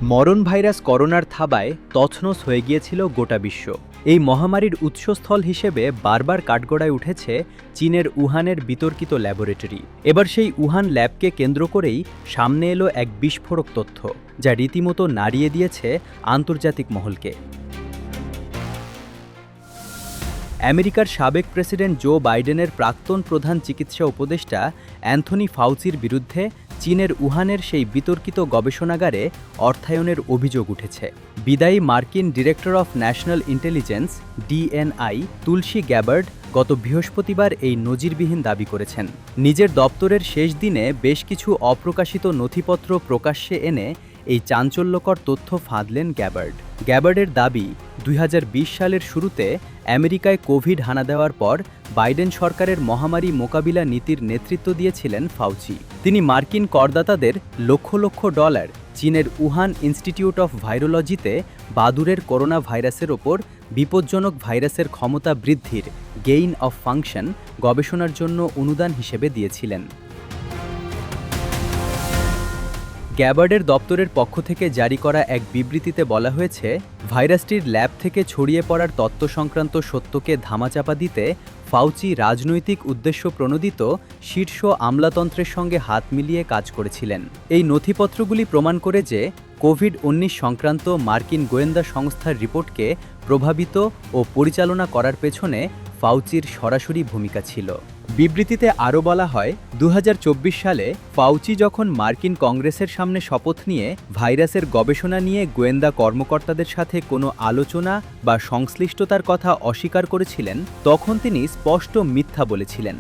মরণ ভাইরাস করোনার থাবায় তছনছ হয়ে গিয়েছিল গোটা বিশ্ব। এই মহামারীর উৎসস্থল হিসেবে বারবার কাঠগড়ায় উঠেছে চীনের উহানের বিতর্কিত ল্যাবরেটরি। এবার সেই উহান ল্যাবকে কেন্দ্র করেই সামনে এলো এক বিস্ফোরক তথ্য, যা রীতিমতো নাড়িয়ে দিয়েছে আন্তর্জাতিক মহলকে। আমেরিকার সাবেক প্রেসিডেন্ট জো বাইডেনের প্রাক্তন প্রধান চিকিৎসা উপদেষ্টা অ্যান্থনি ফাউচির বিরুদ্ধে চীনের উহানের সেই বিতর্কিত গবেষণাগারে অর্থায়নের অভিযোগ উঠেছে। বিদায়ী মার্কিন director of national intelligence DNI Tulsi Gabbard গত বৃহস্পতিবার এই নজিরবিহীন দাবি করেছেন। নিজের দপ্তরের শেষ দিনে বেশ কিছু অপ্রকাশিত নথিপত্র প্রকাশ্যে এনে এই চাঞ্চল্যকর তথ্য ফাঁদলেন গ্যাবার্ডের দাবি, ২০২০ সালের শুরুতে আমেরিকায় কোভিড হানা দেওয়ার পর বাইডেন সরকারের মহামারী মোকাবিলা নীতির নেতৃত্ব দিয়েছিলেন ফাউচি। তিনি মার্কিন করদাতাদের লক্ষ লক্ষ ডলার চীনের উহান ইনস্টিটিউট অফ ভাইরোলজিতে বাদুড়ের করোনা ভাইরাসের ওপর বিপজ্জনক ভাইরাসের ক্ষমতা বৃদ্ধির গেইন অফ ফাংশন গবেষণার জন্য অনুদান হিসেবে দিয়েছিলেন। গ্যাবার্ডের দপ্তরের পক্ষ থেকে জারি করা এক বিবৃতিতে বলা হয়েছে, ভাইরাসটির ল্যাব থেকে ছড়িয়ে পড়ার তত্ত্ব সংক্রান্ত সত্যকে ধামাচাপা দিতে ফাউচি রাজনৈতিক উদ্দেশ্য প্রণোদিত শীর্ষ আমলাতন্ত্রের সঙ্গে হাত মিলিয়ে কাজ করেছিলেন। এই নথিপত্রগুলি প্রমাণ করে যে কোভিড-19 সংক্রান্ত মার্কিন গোয়েন্দা সংস্থার রিপোর্টকে প্রভাবিত ও পরিচালনা করার পেছনে ফাউচির সরাসরি ভূমিকা ছিল। বিবৃতিতে আরও বলা হয়, ২০২৪ সালে ফাউচি যখন মার্কিন কংগ্রেসের সামনে শপথ নিয়ে ভাইরাসের গবেষণা নিয়ে গোয়েন্দা কর্মকর্তাদের সাথে কোনো আলোচনা বা সংশ্লিষ্টতার কথা অস্বীকার করেছিলেন, তখন তিনি স্পষ্ট মিথ্যা বলেছিলেন।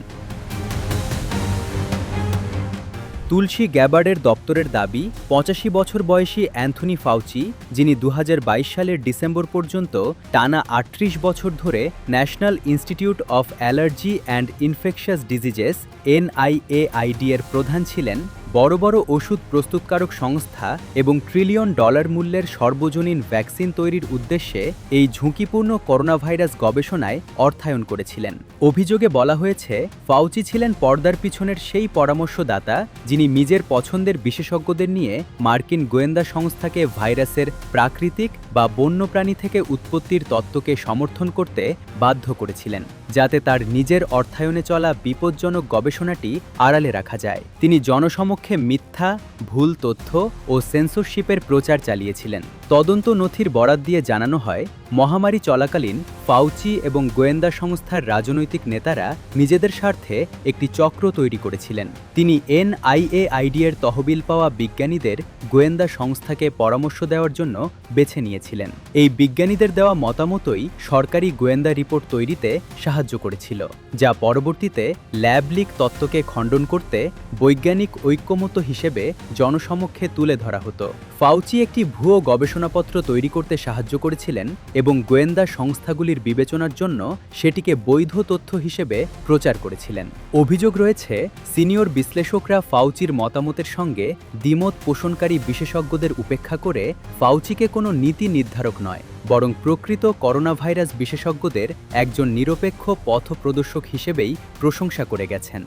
তুলসী গ্যাবার্ডের দপ্তরের দাবি, ৮৫ বছর বয়সী অ্যান্থনি ফাউচি, যিনি ২০২২ সালের ডিসেম্বর পর্যন্ত টানা ৩৮ বছর ধরে national institute of allergy and infectious diseases NIAID এর প্রধান ছিলেন, বড় বড় ওষুধ প্রস্তুতকারক সংস্থা এবং ট্রিলিয়ন ডলার মূল্যের সর্বজনীন ভ্যাকসিন তৈরির উদ্দেশ্যে এই ঝুঁকিপূর্ণ করোনা ভাইরাস গবেষণায় অর্থায়ন করেছিলেন। অভিযোগে বলা হয়েছে, ফাউচি ছিলেন পর্দার পিছনের সেই পরামর্শদাতা যিনি নিজের পছন্দের বিশেষজ্ঞদের নিয়ে মার্কিন গোয়েন্দা সংস্থাকে ভাইরাসের প্রাকৃতিক বা বন্যপ্রাণী থেকে উৎপত্তির তত্ত্বকে সমর্থন করতে বাধ্য করেছিলেন, যাতে তার নিজের অর্থায়নে চলা বিপজ্জনক গবেষণাটি আড়ালে রাখা যায়। তিনি জনসমক্ষে মিথ্যা, ভুল তথ্য ও সেন্সরশিপের প্রচার চালিয়েছিলেন। তদন্ত নথির বরাত দিয়ে জানানো হয়, মহামারী চলাকালীন ফাউচি এবং গোয়েন্দা সংস্থার রাজনৈতিক নেতারা নিজেদের স্বার্থে একটি চক্র তৈরি করেছিলেন। তিনি NIAID এর তহবিল পাওয়া বিজ্ঞানীদের গোয়েন্দা সংস্থাকে পরামর্শ দেওয়ার জন্য বেছে নিয়েছিলেন। এই বিজ্ঞানীদের দেওয়া মতামতই সরকারি গোয়েন্দা রিপোর্ট তৈরিতে সাহায্য করেছিল, যা পরবর্তীতে ল্যাব লিক তত্ত্বকে খণ্ডন করতে বৈজ্ঞানিক ঐক্যমত্য হিসেবে জনসমক্ষে তুলে ধরা হতো। ফাউচি একটি ভুয়ো গবেষণাপত্র তৈরি করতে সাহায্য করেছিলেন এবং গোয়েন্দা সংস্থাগুলির বিবেচনার জন্য সেটিকে বৈধ তথ্য হিসেবে প্রচার করেছিলেন। অভিযোগ রয়েছে, সিনিয়র বিশ্লেষকরা ফাউচির মতামতের সঙ্গে দ্বিমত পোষণকারী বিশেষজ্ঞদের উপেক্ষা করে ফাউচিকে কোনো নীতি নির্ধারক নয়, বরং প্রকৃত করোনা ভাইরাস বিশেষজ্ঞদের একজন নিরপেক্ষ পথপ্রদর্শক হিসেবেই প্রশংসা করে গেছেন।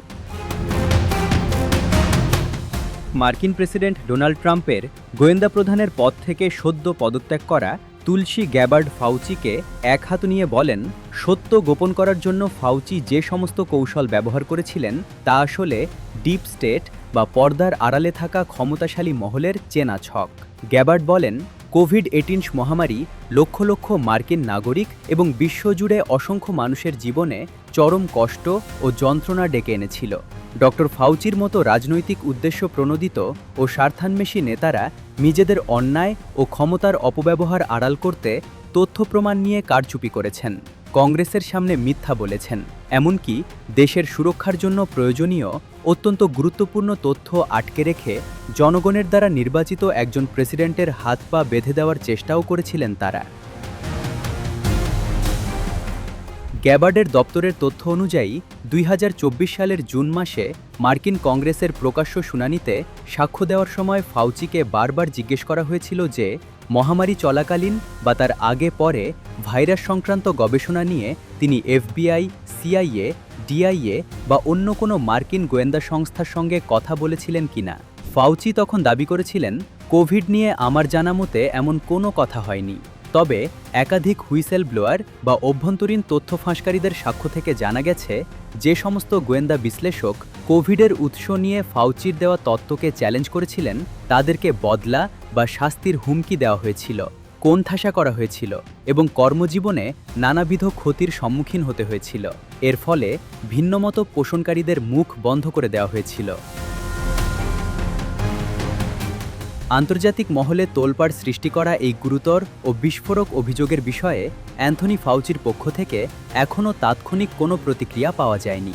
মার্কিন প্রেসিডেন্ট ডোনাল্ড ট্রাম্পের গোয়েন্দা প্রধানের পদ থেকে সদ্য পদত্যাগ করা তুলসী গ্যাবার্ড ফাউচিকে একহাত নিয়ে বলেন, সত্য গোপন করার জন্য ফাউচি যে সমস্ত কৌশল ব্যবহার করেছিলেন তা আসলে ডিপ স্টেট বা পর্দার আড়ালে থাকা ক্ষমতাশালী মহলের চেনা ছক। গ্যাবার্ড বলেন, কোভিড-19 মহামারী লক্ষ লক্ষ মার্কিন নাগরিক এবং বিশ্বজুড়ে অসংখ্য মানুষের জীবনে চরম কষ্ট ও যন্ত্রণা ডেকে এনেছিল। ডক্টর ফাউচির মতো রাজনৈতিক উদ্দেশ্য প্রণোদিত ও স্বার্থান্বেষী নেতারা নিজেদের অন্যায় ও ক্ষমতার অপব্যবহার আড়াল করতে তথ্য প্রমাণ নিয়ে কারচুপি করেছেন, কংগ্রেসের সামনে মিথ্যা বলেছেন, এমনকি দেশের সুরক্ষার জন্য প্রয়োজনীয় অত্যন্ত গুরুত্বপূর্ণ তথ্য আটকে রেখে জনগণের দ্বারা নির্বাচিত একজন প্রেসিডেন্টের হাত পা বেঁধে দেওয়ার চেষ্টাও করেছিলেন তারা। গ্যাবার্ডের দপ্তরের তথ্য অনুযায়ী ২০২৪ সালের জুন মাসে মার্কিন কংগ্রেসের প্রকাশ্য শুনানিতে সাক্ষ্য দেওয়ার সময় ফাউচিকে বারবার জিজ্ঞেস করা হয়েছিল যে মহামারী চলাকালীন বা তার আগে পরে ভাইরাস সংক্রান্ত গবেষণা নিয়ে তিনি FBI, CIA, DIA বা অন্য কোনো মার্কিন গোয়েন্দা সংস্থার সঙ্গে কথা বলেছিলেন কিনা। ফাউচি তখন দাবি করেছিলেন, কোভিড নিয়ে আমার জানা মতে এমন কোনো কথা হয়নি। তবে একাধিক হুইসেল ব্লোয়ার বা অভ্যন্তরীণ তথ্য ফাঁসকারীদের সাক্ষ্য থেকে জানা গেছে যে সমস্ত গোয়েন্দা বিশ্লেষক কোভিডের উৎস নিয়ে ফাউচির দেওয়া তত্ত্বকে চ্যালেঞ্জ করেছিলেন তাদেরকে বদলা বা শাস্তির হুমকি দেওয়া হয়েছিল, কোণঠাসা করা হয়েছিল এবং কর্মজীবনে নানাবিধ ক্ষতির সম্মুখীন হতে হয়েছিল। এর ফলে ভিন্নমত পোষণকারীদের মুখ বন্ধ করে দেওয়া হয়েছিল। আন্তর্জাতিক মহলে তোলপাড় সৃষ্টি করা এই গুরুতর ও বিস্ফোরক অভিযোগের বিষয়ে অ্যান্থনি ফাউচির পক্ষ থেকে এখনও তাৎক্ষণিক কোনো প্রতিক্রিয়া পাওয়া যায়নি।